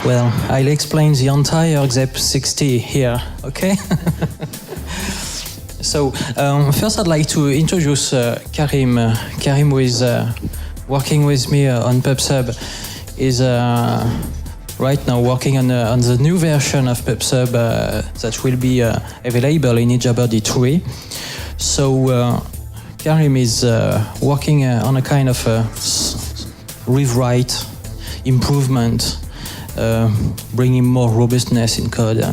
Well, I'll explain the entire XEP60 here, okay? So, first I'd like to introduce Karim. Karim, who is working with me on Pubsub, is right now working on the new version of Pubsub that will be available in Ijabird 3. So, Karim is working on a kind of rewrite, improvement, bringing more robustness in code.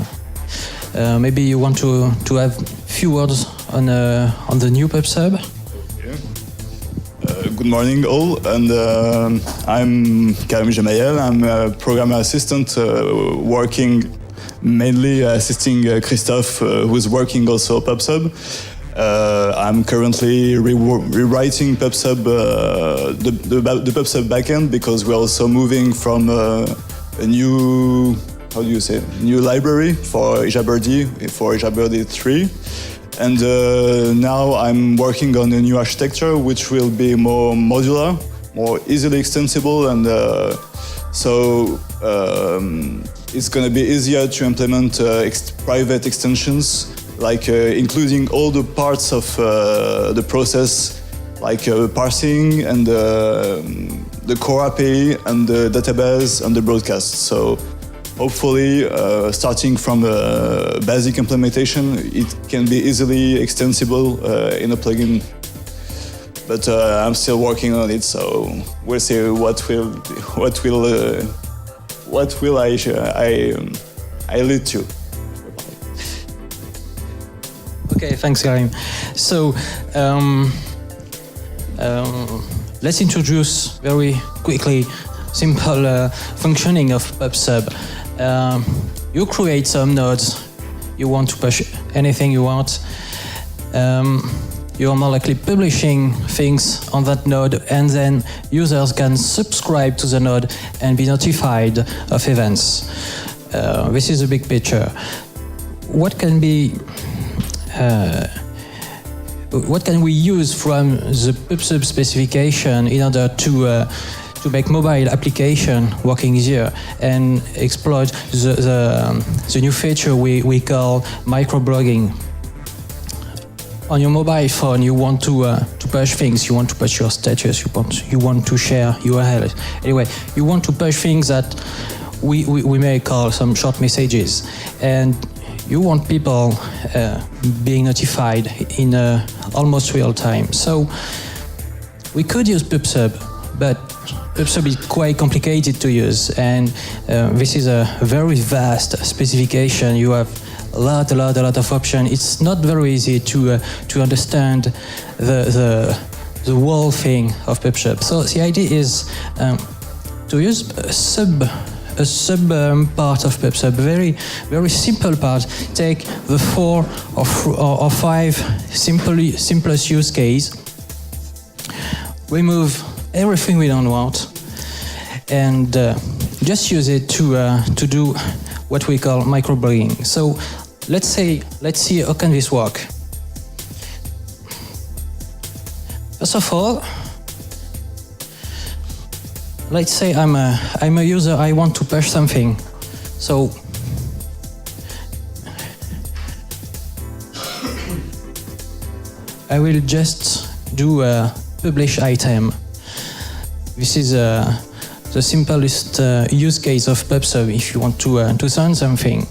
Maybe you want to have a few words on the new Pubsub? Okay. Good morning all, and I'm Karim Gemayel. I'm a programmer assistant working mainly assisting Christophe, who's working also Pubsub. I'm currently rewriting Pubsub, the Pubsub backend, because we're also moving from a new, how do you say, new library for Ijabird 3. And now I'm working on a new architecture which will be more modular, more easily extensible, and so it's going to be easier to implement private extensions, like including all the parts of the process, like parsing and the core API and the database and the broadcast. So hopefully, starting from a basic implementation, it can be easily extensible in a plugin. But I'm still working on it, so we'll see what will I lead to. Okay, thanks, Karim. So, let's introduce very quickly simple functioning of Pubsub. You create some nodes, you want to push anything you want. You're more likely publishing things on that node, and then users can subscribe to the node and be notified of events. This is a big picture. What can we use from the Pubsub specification in order to make mobile application working easier and exploit the new feature we call microblogging? On your mobile phone, you want to push things. You want to push your status. You want to share URL. Anyway, you want to push things that we may call some short messages, and you want people being notified in almost real time. So we could use Pubsub, but Pubsub is quite complicated to use, and this is a very vast specification. You have a lot of options. It's not very easy to understand the whole thing of Pubsub. So the idea is to use a sub part of Pubsub, very simple part. Take the 4 or 5 simplest use case, remove everything we don't want, and just use it to do what we call microblogging. So let's see how can this work. First of all, let's say I'm a user, I want to push something. So I will just do a publish item. This is the simplest use case of Pubsub if you want to send something.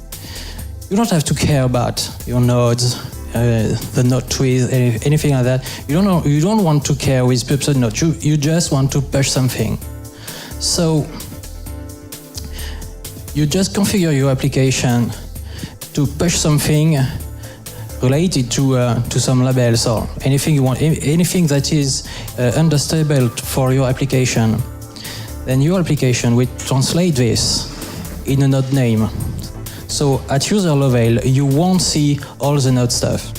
You don't have to care about your nodes, the node trees, anything like that. You don't want to care with Pubsub nodes. You just want to push something. So you just configure your application to push something related to some labels or anything you want, anything that is understandable for your application. Then your application will translate this in a node name. So at user level, you won't see all the node stuff.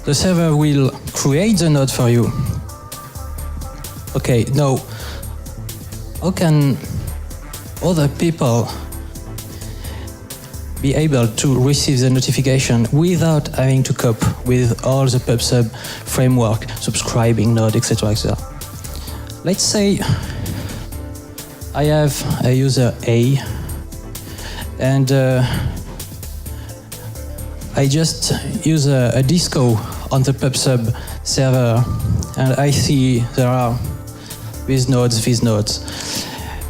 The server will create the node for you. Okay, now, how can other people be able to receive the notification without having to cope with all the Pubsub framework, subscribing node, etc., etc.? Let's say I have a user A, and I just use a disco on the Pubsub server, and I see there are these nodes.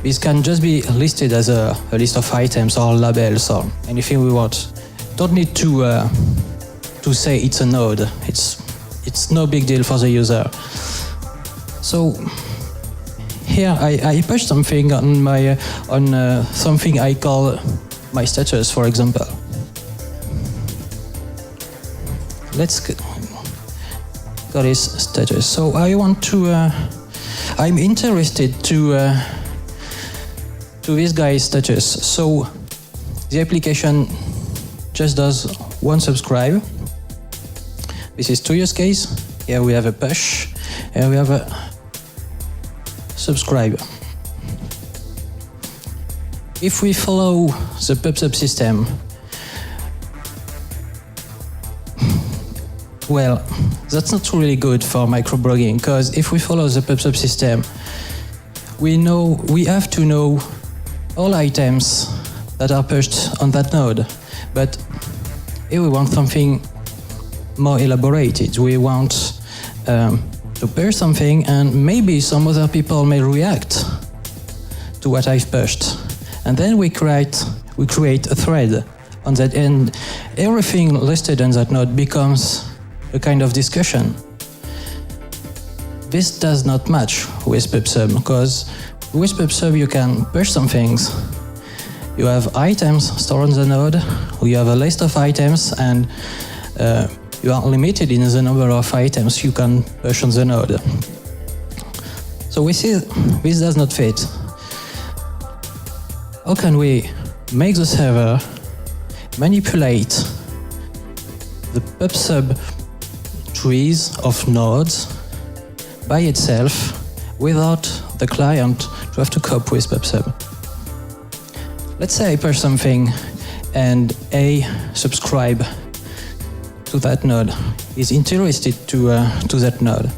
These can just be listed as a list of items or labels or anything we want. Don't need to say it's a node. It's no big deal for the user. So here I push something on my something I call my status, for example. Let's call this status. So I want to. I'm interested to this guy's status. So the application just does one subscribe. This is 2 use case. Here we have a push. Here we have a subscribe. If we follow the Pubsub system, well, that's not really good for microblogging, because if we follow the Pubsub system, we have to know all items that are pushed on that node. But here we want something more elaborated. We want to push something, and maybe some other people may react to what I've pushed. And then we create a thread on that, and everything listed on that node becomes a kind of discussion. This does not match with Pubsub, because with Pubsub you can push some things. You have items stored on the node, you have a list of items, and you are limited in the number of items you can push on the node. So we see this does not fit. How can we make the server manipulate the Pubsub trees of nodes by itself without the client to have to cope with Pubsub? Let's say I push something and A subscribe to that node, is interested to that node.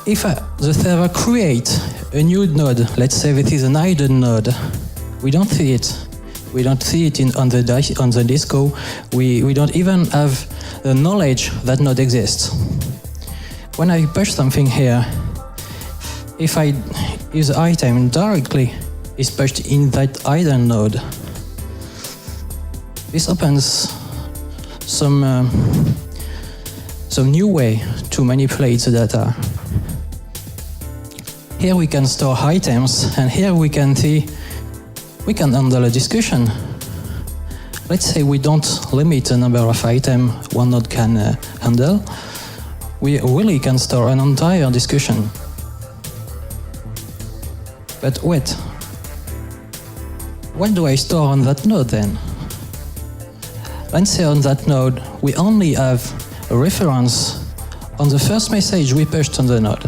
If the server creates a new node, let's say this is an hidden node, we don't see it. We don't see it on the disco. We don't even have the knowledge that node exists. When I push something here, if I use item directly, it's pushed in that hidden node. This opens some new way to manipulate the data. Here we can store items, and here we can handle a discussion. Let's say we don't limit the number of items one node can handle. We really can store an entire discussion. But wait, what do I store on that node then? Let's say on that node we only have a reference on the first message we pushed on the node.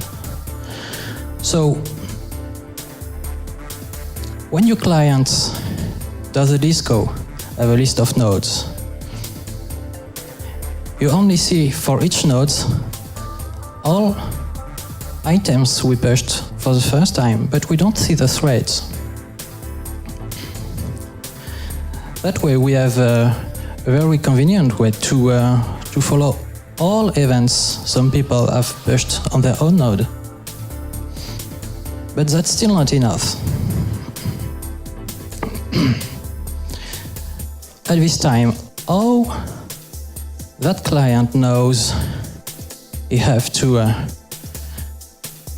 So when your client does a disco, have a list of nodes, you only see for each node all items we pushed for the first time, but we don't see the threads. That way we have a very convenient way to follow all events some people have pushed on their own node. But that's still not enough. At this time, how that client knows he have to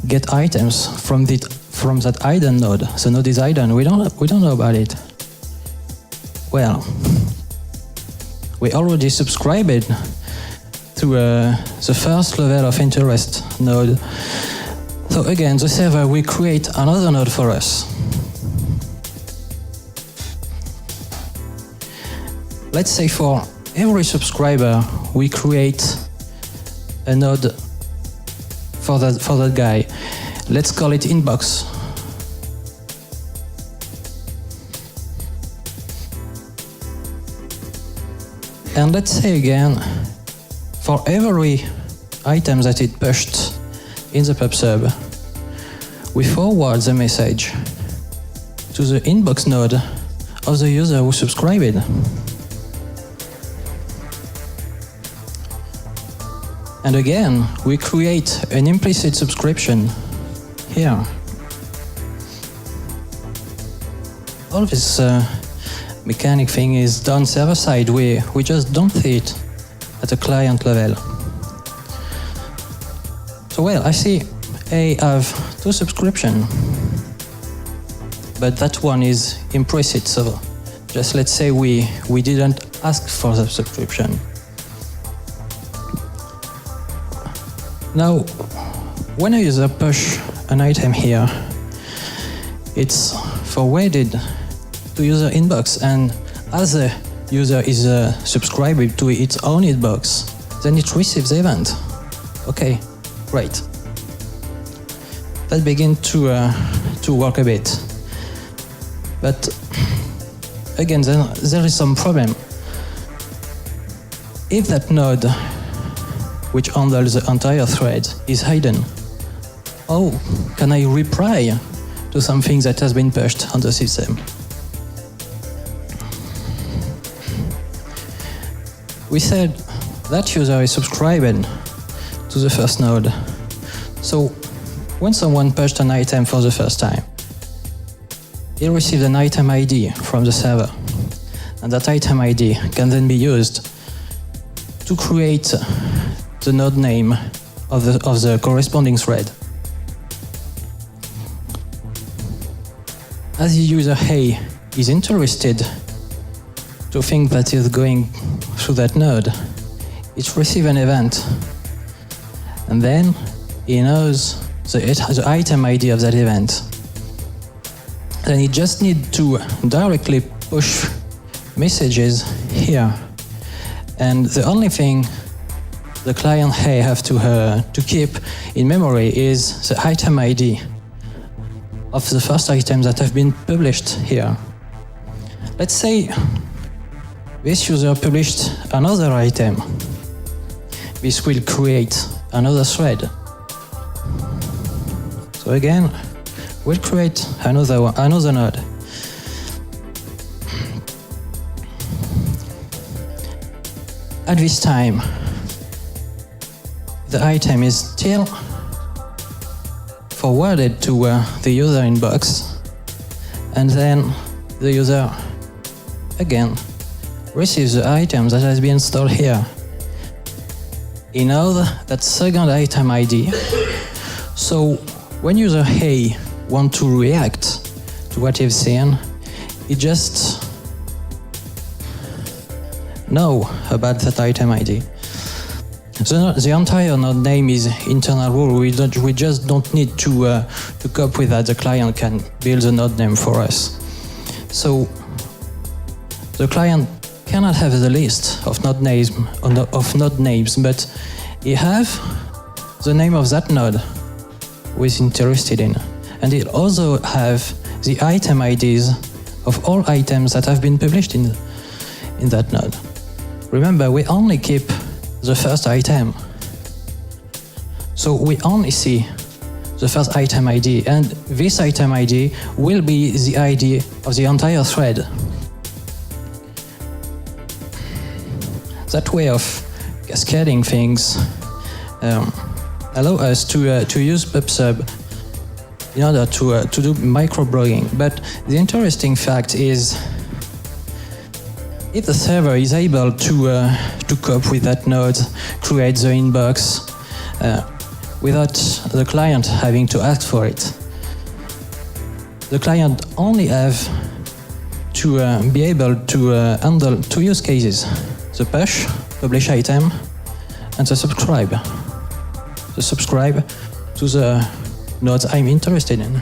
get items from that hidden node. The node is hidden. We don't know about it. Well, we already subscribed to the first level of interest node. So again, the server will create another node for us. Let's say for every subscriber, we create a node for that guy. Let's call it inbox. And let's say again, for every item that it pushed in the Pubsub, we forward the message to the inbox node of the user who subscribed. And again, we create an implicit subscription here. All this mechanic thing is done server-side. We just don't see it at a client level. So well, I see I have 2 subscriptions, but that one is implicit. So just let's say we didn't ask for the subscription. Now, when a user push an item here, it's forwarded to user inbox, and as the user is subscribed to its own inbox, then it receives the event. Okay, great. That begins to work a bit. But again, there is some problem. If that node, which handles the entire thread, is hidden, how can I reply to something that has been pushed on the system? We said that user is subscribed to the first node. So when someone pushed an item for the first time, he received an item ID from the server. And that item ID can then be used to create the node name of the corresponding thread. As the user A is interested to think that is going through that node, it receives an event. And then he knows the item ID of that event. Then he just needs to directly push messages here. And the only thing the client A have to keep in memory is the item ID of the first items that have been published here. Let's say this user published another item. This will create another thread. So again, we'll create another node. At this time, the item is still forwarded to the user inbox, and then the user again receives the item that has been stored here. He knows that second item ID. So when user A wants to react to what he's seen, he just know about that item ID. The entire node name is internal rule. We just don't need to cope with that. The client can build the node name for us. So the client cannot have the list of node names, but he have the name of that node who is interested in, and he'll also have the item IDs of all items that have been published in that node. Remember, we only keep the first item. So we only see the first item ID, and this item ID will be the ID of the entire thread. That way of cascading things allow us to use Pubsub in order to do microblogging. But the interesting fact is, if the server is able to cope with that node, create the inbox without the client having to ask for it, the client only have to be able to handle 2 use cases: the push, publish item, and the subscribe. The subscribe to the nodes I'm interested in.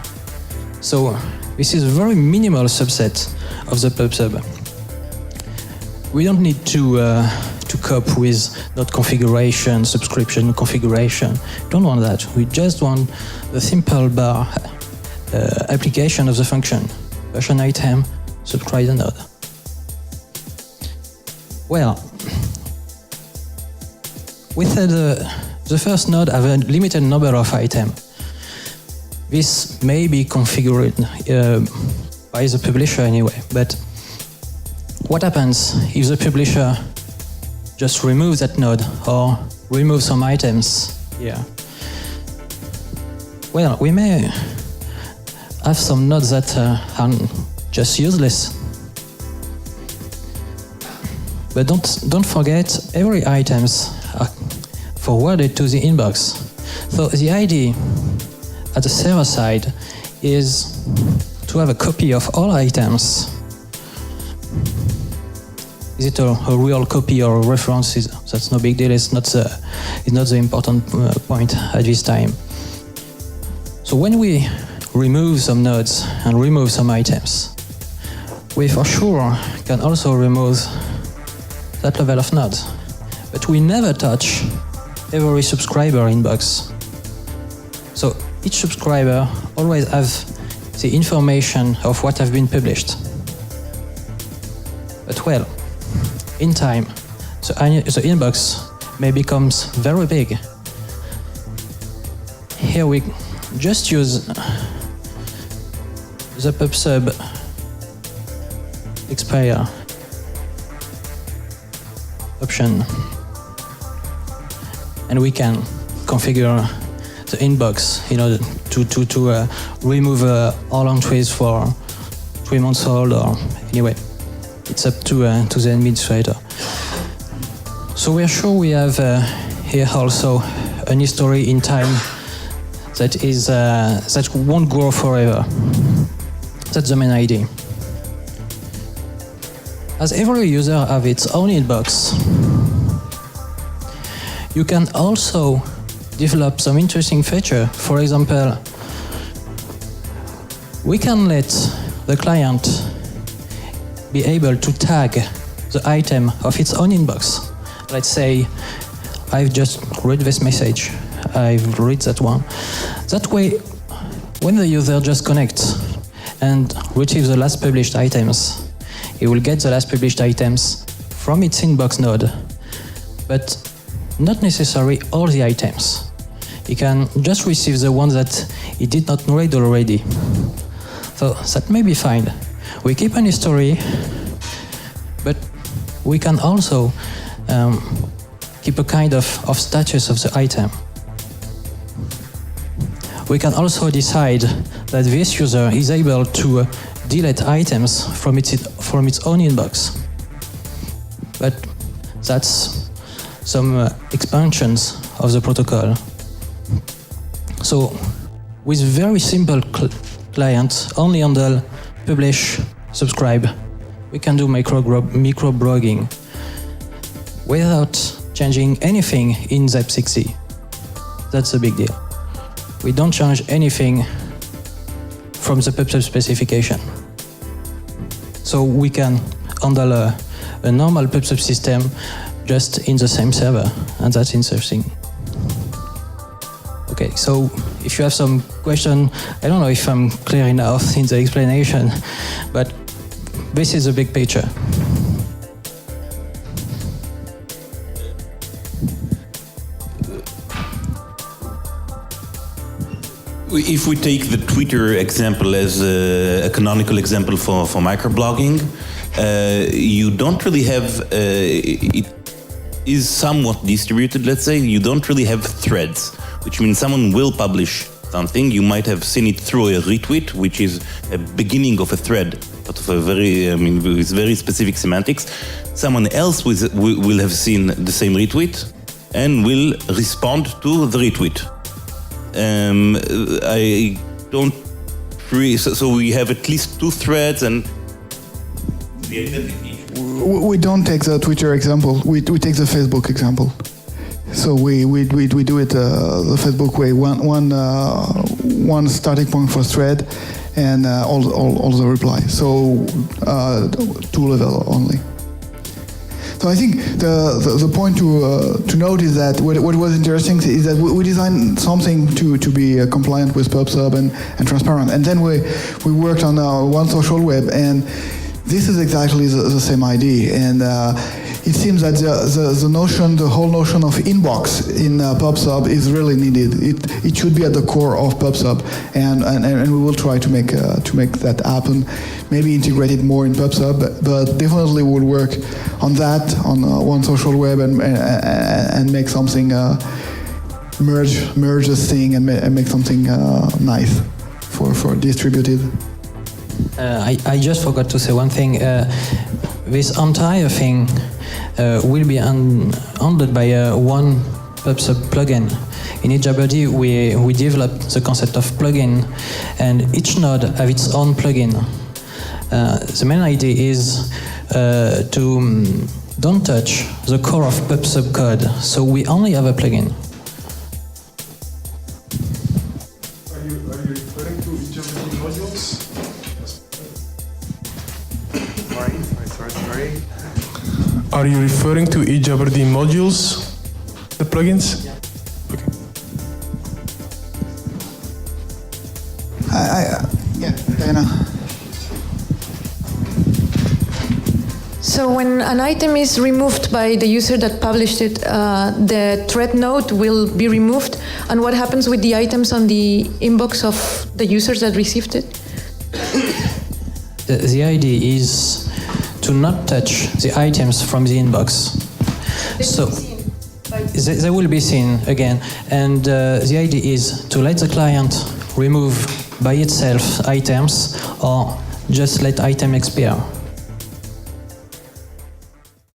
So this is a very minimal subset of the Pubsub. We don't need to cope with node configuration, subscription configuration. Don't want that. We just want the simple bar application of the function. Push an item, subscribe the node. Well, we said the first node have a limited number of items. this may be configured by the publisher anyway, but what happens if the publisher just removes that node or removes some items here? Well, we may have some nodes that are just useless. But don't forget, every items are forwarded to the inbox. So the idea at the server side is to have a copy of all items. Is it a real copy or a reference? That's no big deal. It's not the important point at this time. So when we remove some nodes and remove some items, we for sure can also remove that level of nodes. But we never touch every subscriber inbox. So each subscriber always has the information of what have been published. But well, in time, the inbox may become very big. Here we just use the Pubsub expire option, and we can configure the inbox in order to remove all entries for 3 months old, or anyway, it's up to the administrator. So we are sure we have here also an history in time that won't grow forever. That's the main idea. As every user has its own inbox, you can also develop some interesting feature. For example, we can let the client be able to tag the item of its own inbox. Let's say I've just read this message, I've read that one. That way, when the user just connects and retrieves the last published items, he will get the last published items from its inbox node, but not necessarily all the items. He can just receive the ones that he did not read already. So that may be fine. We keep an history, but we can also keep a kind of status of the item. We can also decide that this user is able to delete items from its own inbox. But that's some expansions of the protocol. So with very simple clients, only handle publish, subscribe, we can do micro blogging without changing anything in ZEP6E. That's a big deal. We don't change anything from the Pubsub specification. So we can handle a normal Pubsub system just in the same server, and that's interesting. Okay, so if you have some question, I don't know if I'm clear enough in the explanation, but this is a big picture. If we take the Twitter example as a canonical example for microblogging, you don't really have, it is somewhat distributed, let's say. You don't really have threads, which means someone will publish something. You might have seen it through a retweet, which is a beginning of a thread, but of a with very specific semantics. Someone else will have seen the same retweet and will respond to the retweet. I don't really, so we have at least 2 threads and the identification. We don't take the Twitter example, we take the Facebook example. So we do it the Facebook way, one starting point for thread and all the replies. So 2 level only. So I think the point to note is that what was interesting is that we designed something to be compliant with Pubsub and transparent, and then we worked on one social web, and this is exactly the same idea. And it seems that the whole notion of inbox in Pubsub is really needed. It should be at the core of Pubsub, and we will try to make that happen. Maybe integrate it more in Pubsub, but definitely we'll work on that on One Social Web and make something merge this thing and make something nice for distributed. I just forgot to say one thing. This entire thing will be handled by one Pubsub plugin. In EJBuddy, we developed the concept of plugin, and each node has its own plugin. The main idea is to don't touch the core of Pubsub code, so we only have a plugin. Are you referring to EJBuddy modules? Sorry. Are you referring to EJBuddy modules, the plugins? Yeah. Okay. Yeah, Diana. So when an item is removed by the user that published it, the thread node will be removed. And what happens with the items on the inbox of the users that received it? The idea is to not touch the items from the inbox. So they will be seen again. And the idea is to let the client remove by itself items or just let item expire.